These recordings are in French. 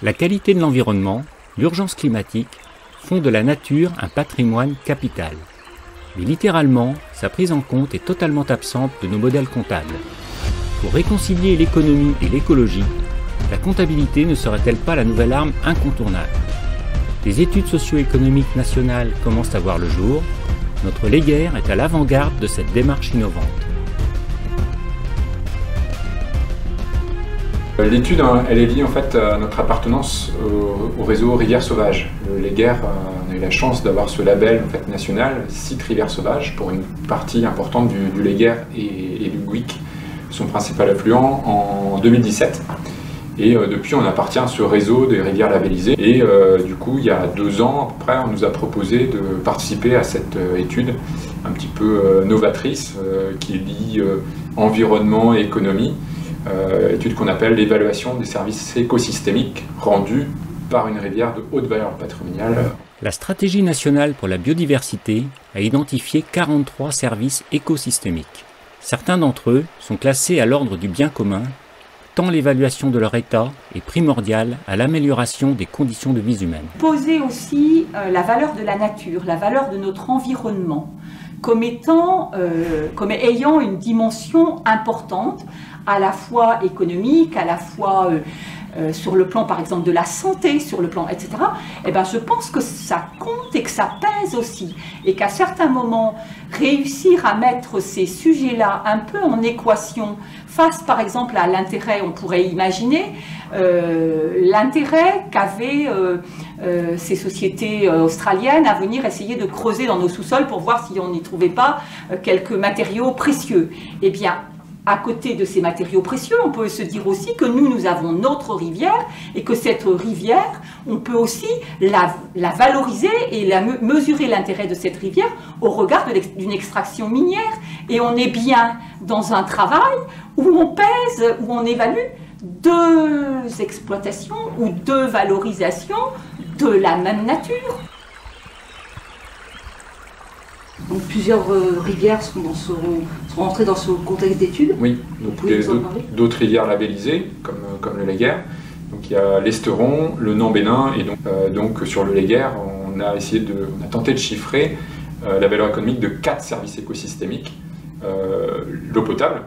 La qualité de l'environnement, l'urgence climatique font de la nature un patrimoine capital. Mais littéralement, sa prise en compte est totalement absente de nos modèles comptables. Pour réconcilier l'économie et l'écologie, la comptabilité ne serait-elle pas la nouvelle arme incontournable? Des études socio-économiques nationales commencent à voir le jour. Notre Léguerre est à l'avant-garde de cette démarche innovante. L'étude, elle est liée en fait à notre appartenance au réseau Rivières Sauvages. Le Léguerre, on a eu la chance d'avoir ce label en fait, national, site Rivières Sauvages, pour une partie importante du Léguerre et du Gouic, son principal affluent, en 2017. Et depuis, on appartient à ce réseau des rivières labellisées. Et du coup, il y a 2 ans, à peu près, on nous a proposé de participer à cette étude un petit peu novatrice qui lie environnement et économie. Étude qu'on appelle l'évaluation des services écosystémiques rendus par une rivière de haute valeur patrimoniale. La stratégie nationale pour la biodiversité a identifié 43 services écosystémiques. Certains d'entre eux sont classés à l'ordre du bien commun, tant l'évaluation de leur état est primordiale à l'amélioration des conditions de vie humaine. Poser aussi la valeur de la nature, la valeur de notre environnement, comme ayant une dimension importante, à la fois économique, à la fois sur le plan par exemple de la santé, sur le plan etc. Eh ben, je pense que ça compte et que ça pèse aussi. Et qu'à certains moments, réussir à mettre ces sujets-là un peu en équation face par exemple à l'intérêt, on pourrait imaginer, l'intérêt qu'avaient ces sociétés australiennes à venir essayer de creuser dans nos sous-sols pour voir si on n'y trouvait pas quelques matériaux précieux. Eh bien, à côté de ces matériaux précieux, on peut se dire aussi que nous avons notre rivière et que cette rivière, on peut aussi la valoriser et mesurer l'intérêt de cette rivière au regard d'une extraction minière. Et on est bien dans un travail où on pèse, où on évalue 2 exploitations ou 2 valorisations de la même nature. Donc plusieurs rivières sont rentrées dans ce contexte d'étude. Oui, donc d'autres rivières labellisées, comme le Léguerre. Donc il y a l'Esteron, le Nant-Bénin, et donc sur le Léguerre, on a tenté de chiffrer la valeur économique de 4 services écosystémiques. L'eau potable,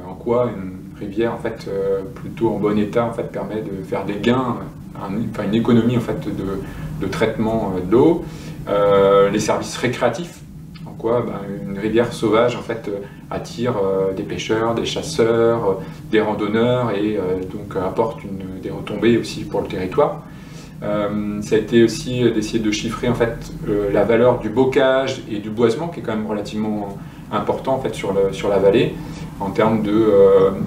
en quoi une rivière en fait, plutôt en bon état en fait, permet de faire des gains, une économie en fait, de traitement d'eau. Les services récréatifs, une rivière sauvage en fait, attire des pêcheurs, des chasseurs, des randonneurs et donc apporte des retombées aussi pour le territoire. Ça a été aussi d'essayer de chiffrer en fait, la valeur du bocage et du boisement qui est quand même relativement important en fait, sur la vallée en termes de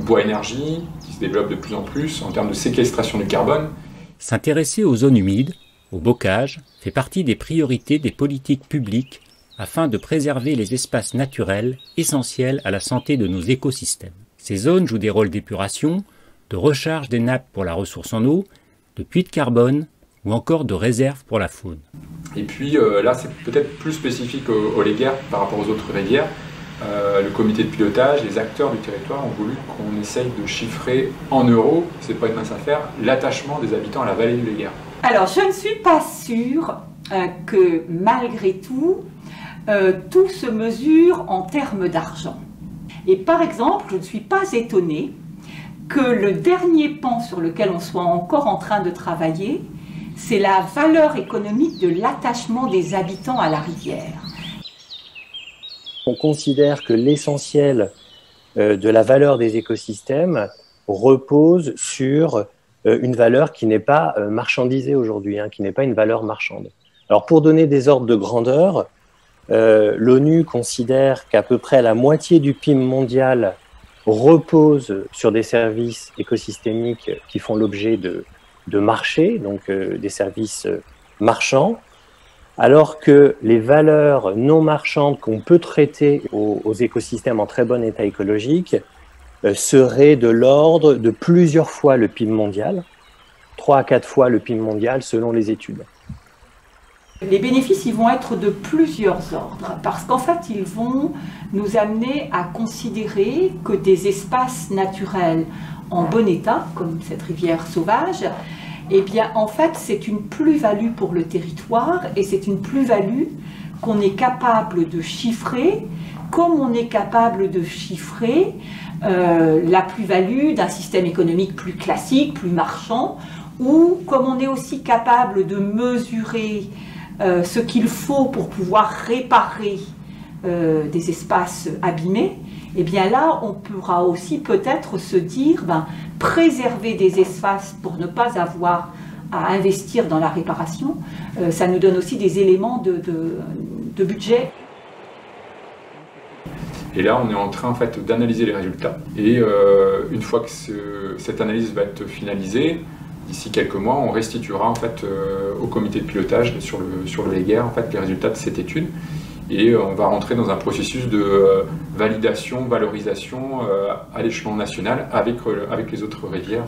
bois énergie qui se développe de plus en plus, en termes de séquestration du carbone. S'intéresser aux zones humides, au bocage, fait partie des priorités des politiques publiques afin de préserver les espaces naturels essentiels à la santé de nos écosystèmes. Ces zones jouent des rôles d'épuration, de recharge des nappes pour la ressource en eau, de puits de carbone ou encore de réserve pour la faune. Et puis là, c'est peut-être plus spécifique au Léguerre par rapport aux autres rivières. Le comité de pilotage, les acteurs du territoire ont voulu qu'on essaye de chiffrer en euros, c'est pas une mince affaire, l'attachement des habitants à la vallée du Léguerre. Alors, je ne suis pas sûre que malgré tout, tout se mesure en termes d'argent. Et par exemple, je ne suis pas étonnée que le dernier pan sur lequel on soit encore en train de travailler, c'est la valeur économique de l'attachement des habitants à la rivière. On considère que l'essentiel de la valeur des écosystèmes repose sur une valeur qui n'est pas marchandisée aujourd'hui, qui n'est pas une valeur marchande. Alors pour donner des ordres de grandeur, l'ONU considère qu'à peu près la moitié du PIB mondial repose sur des services écosystémiques qui font l'objet de marchés, donc des services marchands, alors que les valeurs non marchandes qu'on peut traiter aux écosystèmes en très bon état écologique seraient de l'ordre de plusieurs fois le PIB mondial, 3 à 4 fois le PIB mondial selon les études. Les bénéfices, ils vont être de plusieurs ordres, parce qu'en fait, ils vont nous amener à considérer que des espaces naturels en bon état, comme cette rivière sauvage, eh bien en fait c'est une plus-value pour le territoire et c'est une plus-value qu'on est capable de chiffrer comme on est capable de chiffrer la plus-value d'un système économique plus classique, plus marchand, ou comme on est aussi capable de mesurer ce qu'il faut pour pouvoir réparer des espaces abîmés, et bien là, on pourra aussi peut-être se dire, préserver des espaces pour ne pas avoir à investir dans la réparation, ça nous donne aussi des éléments de budget. Et là, on est en train en fait, d'analyser les résultats. Et une fois que cette analyse va être finalisée, d'ici quelques mois, on restituera en fait, au comité de pilotage sur le Léguer en fait, les résultats de cette étude. Et on va rentrer dans un processus de validation, valorisation à l'échelon national avec les autres rivières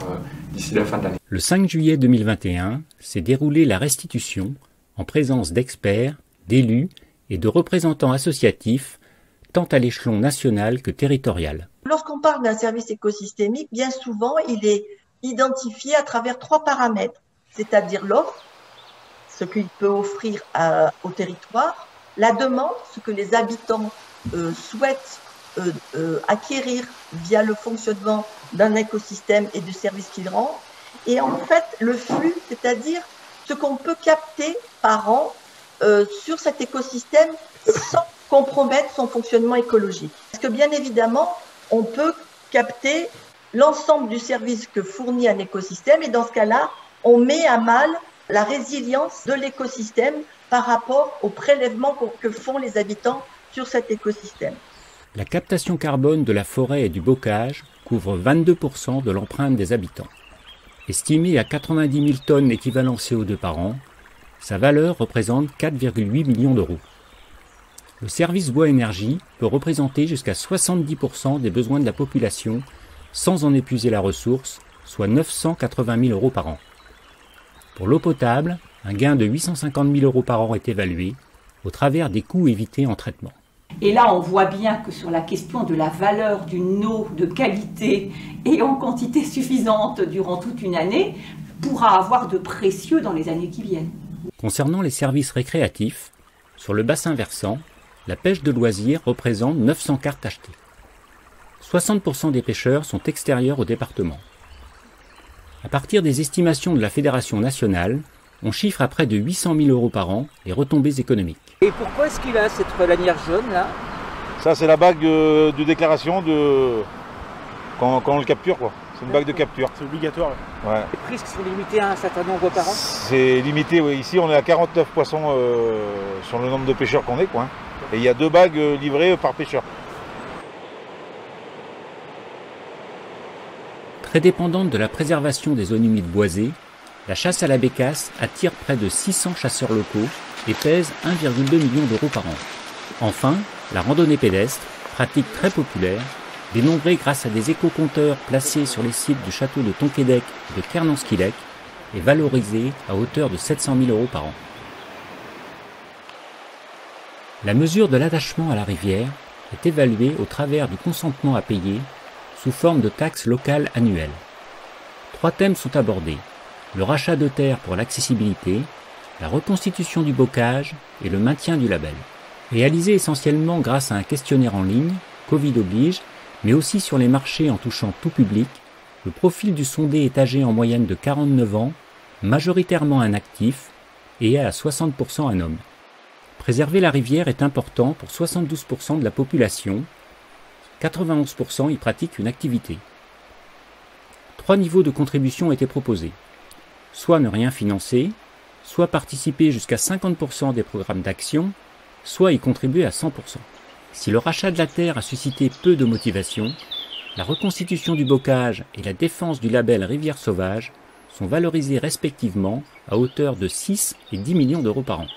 d'ici la fin de l'année. Le 5 juillet 2021 s'est déroulée la restitution en présence d'experts, d'élus et de représentants associatifs tant à l'échelon national que territorial. Lorsqu'on parle d'un service écosystémique, bien souvent, il est identifié à travers 3 paramètres, c'est-à-dire l'offre, ce qu'il peut offrir au territoire, la demande, ce que les habitants souhaitent acquérir via le fonctionnement d'un écosystème et du service qu'il rend, et en fait le flux, c'est-à-dire ce qu'on peut capter par an sur cet écosystème sans compromettre son fonctionnement écologique. Parce que bien évidemment, on peut capter l'ensemble du service que fournit un écosystème et dans ce cas-là, on met à mal la résilience de l'écosystème par rapport aux prélèvements que font les habitants sur cet écosystème. La captation carbone de la forêt et du bocage couvre 22% de l'empreinte des habitants. Estimée à 90 000 tonnes équivalent CO2 par an, sa valeur représente 4,8 millions d'euros. Le service bois-énergie peut représenter jusqu'à 70% des besoins de la population sans en épuiser la ressource, soit 980 000 euros par an. Pour l'eau potable, un gain de 850 000 euros par an est évalué au travers des coûts évités en traitement. Et là, on voit bien que sur la question de la valeur d'une eau de qualité et en quantité suffisante durant toute une année, pourra avoir de précieux dans les années qui viennent. Concernant les services récréatifs, sur le bassin versant, la pêche de loisirs représente 900 cartes achetées. 60% des pêcheurs sont extérieurs au département. À partir des estimations de la Fédération nationale, on chiffre à près de 800 000 euros par an les retombées économiques. Et pourquoi est-ce qu'il a cette lanière jaune là? Ça c'est la bague de déclaration quand on le capture quoi. C'est une bague de capture. C'est obligatoire. Ouais. Les prises qui sont limitées à un certain nombre par an? C'est limité, oui. Ici on est à 49 poissons sur le nombre de pêcheurs qu'on est quoi. Et il y a 2 bagues livrées par pêcheur. Très dépendante de la préservation des zones humides boisées, la chasse à la bécasse attire près de 600 chasseurs locaux et pèse 1,2 million d'euros par an. Enfin, la randonnée pédestre, pratique très populaire, dénombrée grâce à des éco-compteurs placés sur les sites du château de Tonquédec et de Kernanskilek, est valorisée à hauteur de 700 000 euros par an. La mesure de l'attachement à la rivière est évaluée au travers du consentement à payer sous forme de taxes locales annuelles. 3 thèmes sont abordés: le rachat de terres pour l'accessibilité, la reconstitution du bocage et le maintien du label. Réalisé essentiellement grâce à un questionnaire en ligne, Covid oblige, mais aussi sur les marchés en touchant tout public, le profil du sondé est âgé en moyenne de 49 ans, majoritairement un actif et à 60% un homme. Préserver la rivière est important pour 72% de la population, 91% y pratiquent une activité. 3 niveaux de contribution étaient proposés. Soit ne rien financer, soit participer jusqu'à 50% des programmes d'action, soit y contribuer à 100%. Si le rachat de la terre a suscité peu de motivation, la reconstitution du bocage et la défense du label Rivière Sauvage sont valorisés respectivement à hauteur de 6 et 10 millions d'euros par an.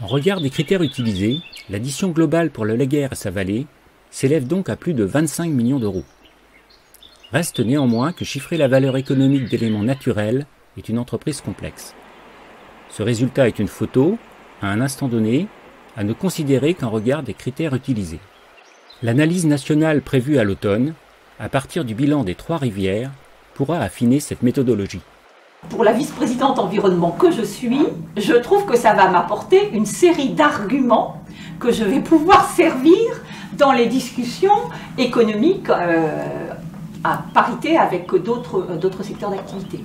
En regard des critères utilisés, l'addition globale pour le Léguer et sa vallée s'élève donc à plus de 25 millions d'euros. Reste néanmoins que chiffrer la valeur économique d'éléments naturels est une entreprise complexe. Ce résultat est une photo, à un instant donné, à ne considérer qu'en regard des critères utilisés. L'analyse nationale prévue à l'automne, à partir du bilan des 3 rivières, pourra affiner cette méthodologie. Pour la vice-présidente environnement que je suis, je trouve que ça va m'apporter une série d'arguments que je vais pouvoir servir dans les discussions économiques à parité avec d'autres secteurs d'activité.